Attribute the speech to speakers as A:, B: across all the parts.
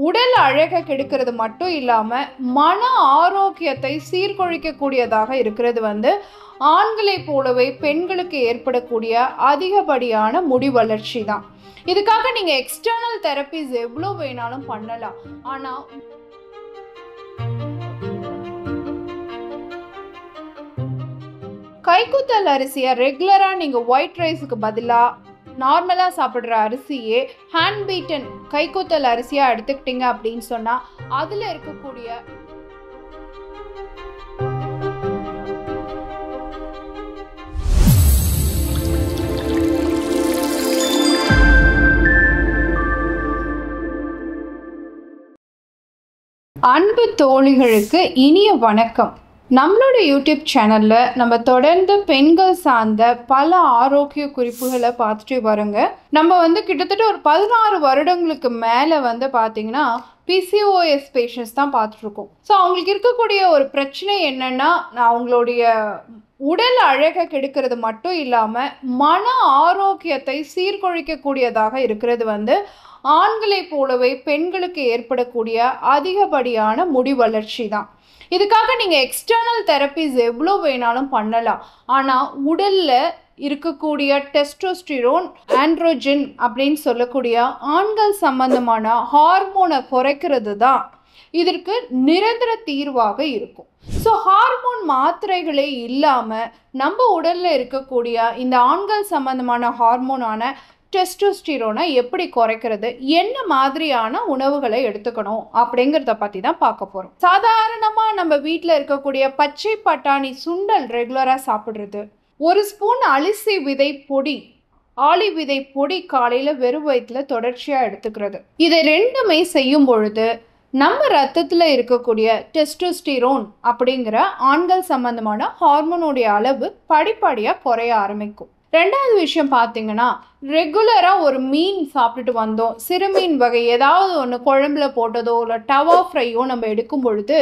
A: உடல் அழகை கெடுக்கிறது மட்டும் இல்லாமல் மன ஆரோக்கியத்தை சீர்குலைக்கக்கூடியதாக இருக்கிறது ஆண்களைப் போலவே பெண்களுக்கு ஏற்படக்கூடிய அதிகப்படியான முடி வளர்ச்சி தான். இதுக்காக நீங்கள் எக்ஸ்டர்னல் தெரப்பிஸ் எவ்வளோ வேணாலும் பண்ணலாம். ஆனால் கைக்குத்தல் அரிசியை ரெகுலராக நீங்கள் ஒயிட் ரைஸுக்கு பதிலாக நார்மலாக சாப்பிட்ற அரிசியே ஹேண்ட் பீட்டன் கைக்குத்தல் அரிசியாக எடுத்துக்கிட்டீங்க அப்படின்னு சொன்னால் அதில் இருக்கக்கூடிய அன்பு தோழிகளுக்கு இனிய வணக்கம். நம்மளோட யூடியூப் சேனலில் நம்ம தொடர்ந்து பெண்கள் சார்ந்த பல ஆரோக்கிய குறிப்புகளை பார்த்துட்டு வரோங்க. நம்ம கிட்டத்தட்ட ஒரு 16 வருடங்களுக்கு மேலே பார்த்தீங்கன்னா பிசிஓஎஸ் பேஷண்ட்ஸ் தான் பார்த்துட்ருக்கோம். ஸோ அவங்களுக்கு இருக்கக்கூடிய ஒரு பிரச்சனை என்னென்னா, அவங்களுடைய உடல் அழகை கெடுக்கிறது மட்டும் இல்லாமல் மன ஆரோக்கியத்தை சீர்குலைக்கக்கூடியதாக இருக்கிறது ஆண்களைப் போலவே பெண்களுக்கு ஏற்படக்கூடிய அதிகப்படியான முடி வளர்ச்சி தான். இதுக்காக நீங்கள் எக்ஸ்டர்னல் தெரப்பிஸ் எவ்வளோ வேணாலும் பண்ணலாம். ஆனால் உடலில் இருக்கக்கூடிய டெஸ்டோஸ்டிரோன், ஆண்ட்ரோஜன் அப்படின்னு சொல்லக்கூடிய ஆண்கள் சம்பந்தமான ஹார்மோனை குறைக்கிறது தான் இதற்கு நிரந்தர தீர்வாக இருக்கும். ஸோ ஹார்மோன் மாத்திரைகளே இல்லாமல் நம்ம உடலில் இருக்கக்கூடிய இந்த ஆண்கள் சம்பந்தமான ஹார்மோனான டெஸ்டோஸ்டிரோனை எப்படி குறைக்கிறது, என்ன மாதிரியான உணவுகளை எடுத்துக்கணும் அப்படிங்கிறத பற்றி தான் பார்க்க போகிறோம். சாதாரணமாக நம்ம வீட்டில் இருக்கக்கூடிய பச்சை பட்டாணி சுண்டல் ரெகுலராக சாப்பிட்றது, ஒரு ஸ்பூன் அரிசி விதை பொடி, ஆளி விதை பொடி காலையில் வெறும் வயிற்றில் தொடர்ச்சியாக எடுத்துக்கிறது, இதை ரெண்டுமே செய்யும் பொழுது நம்ம ரத்தத்தில் இருக்கக்கூடிய டெஸ்டோஸ்டிரோன் அப்படிங்கிற ஆண்கள் சம்பந்தமான ஹார்மோனுடைய அளவு படிப்படியாக குறைய ஆரம்பிக்கும். ரெண்டாவது விஷயம் பார்த்தீங்கன்னா, ரெகுலராக ஒரு மீன் சாப்பிட்டுட்டு வந்தோம், சிறுமீன் வகை ஏதாவது ஒன்று குழம்புல போட்டதோ இல்லை டவா ஃப்ரையோ நம்ம எடுக்கும் பொழுது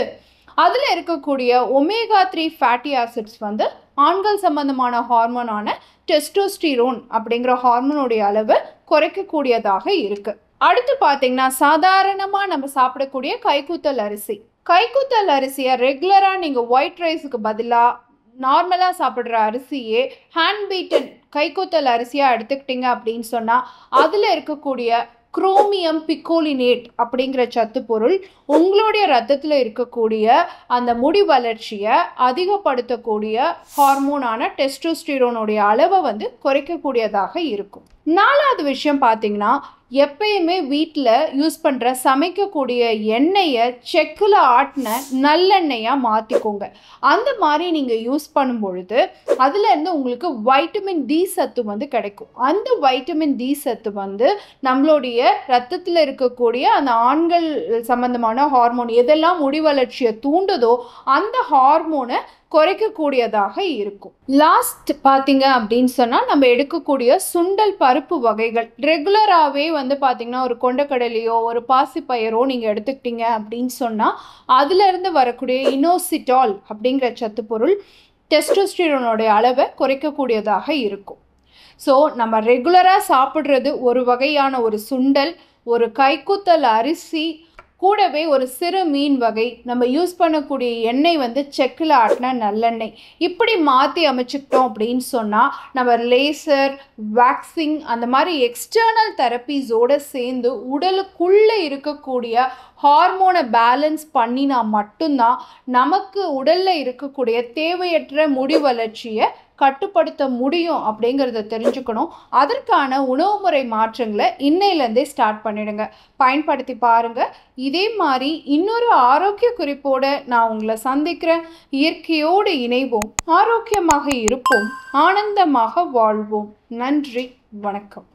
A: அதில் இருக்கக்கூடிய ஒமேகா 3 ஃபேட்டி ஆசிட்ஸ் ஆண்கள் சம்பந்தமான ஹார்மோனான டெஸ்டோஸ்டிரோன் அப்படிங்கிற ஹார்மோனுடைய அளவு குறைக்கக்கூடியதாக இருக்குது. அடுத்து பார்த்தீங்கன்னா, சாதாரணமாக நம்ம சாப்பிடக்கூடிய கைக்குத்தல் அரிசி, கைக்குத்தல் அரிசியை ரெகுலராக நீங்கள் ஒயிட் ரைஸுக்கு பதிலாக நார்மலாக சாப்பிட்ற அரிசியே ஹேண்ட் பீட்டன் கைக்குத்தல் அரிசியாக எடுத்துக்கிட்டிங்க அப்படின்னு சொன்னால் அதில் இருக்கக்கூடிய குரோமியம் பிக்கோலினேட் அப்படிங்கிற சத்து பொருள் உங்களுடைய ரத்தத்தில் இருக்கக்கூடிய அந்த முடி வளர்ச்சியை அதிகப்படுத்தக்கூடிய ஹார்மோனான டெஸ்டோஸ்டிரோனுடைய அளவை குறைக்கக்கூடியதாக இருக்கும். நாலாவது விஷயம் பார்த்தீங்கன்னா, எப்பயுமே வீட்டில் யூஸ் பண்ணுற சமைக்கக்கூடிய எண்ணெயை செக்கில் ஆட்டின நல்லெண்ணெயாக மாற்றிக்கோங்க. அந்த மாதிரி நீங்கள் யூஸ் பண்ணும் பொழுது அதுலேருந்து உங்களுக்கு வைட்டமின் டி சத்து கிடைக்கும். அந்த வைட்டமின் டி சத்து நம்மளுடைய ரத்தத்தில் இருக்கக்கூடிய அந்த ஆண்கள் சம்பந்தமான ஹார்மோன் எதெல்லாம் முடி வளர்ச்சியை தூண்டுதோ அந்த ஹார்மோனை குறைக்கக்கூடியதாக இருக்கும். லாஸ்ட் பார்த்தீங்க அப்படின்னு சொன்னால், நம்ம எடுக்கக்கூடிய சுண்டல் பருப்பு வகைகள் ரெகுலராகவே பார்த்தீங்கன்னா ஒரு கொண்டக்கடலையோ ஒரு பாசிப்பயிரோ நீங்கள் எடுத்துக்கிட்டீங்க அப்படின்னு சொன்னால் அதிலிருந்து வரக்கூடிய இனோசிட்டால் அப்படிங்கிற சத்து பொருள் டெஸ்டோஸ்டிரோனுடைய அளவை குறைக்கக்கூடியதாக இருக்கும். ஸோ நம்ம ரெகுலராக சாப்பிட்றது ஒரு வகையான ஒரு சுண்டல், ஒரு கைக்குத்தல் அரிசி, கூடவே ஒரு சிறு மீன் வகை, நம்ம யூஸ் பண்ணக்கூடிய எண்ணெய் செக்கில் ஆட்டின நல்லெண்ணெய், இப்படி மாற்றி அமைச்சுக்கிட்டோம் அப்படின்னு சொன்னால் நம்ம லேசர், வேக்சிங் அந்த மாதிரி எக்ஸ்டர்னல் தெரப்பீஸோடு சேர்ந்து உடலுக்குள்ளே இருக்கக்கூடிய ஹார்மோனை பேலன்ஸ் பண்ணினா மட்டும்தான் நமக்கு உடலில் இருக்கக்கூடிய தேவையற்ற முடி வளர்ச்சியை கட்டுப்படுத்த முடியும் அப்படிங்கிறத தெரிஞ்சுக்கணும். அதற்கான உணவு முறை மாற்றங்களை இன்னையிலேருந்தே ஸ்டார்ட் பண்ணிடுங்க, பயன்படுத்தி பாருங்கள். இதே மாதிரி இன்னொரு ஆரோக்கிய குறிப்போடு நான் உங்களை சந்திக்கிறேன். இயற்கையோடு இணைவோம், ஆரோக்கியமாக இருப்போம், ஆனந்தமாக வாழ்வோம். நன்றி, வணக்கம்.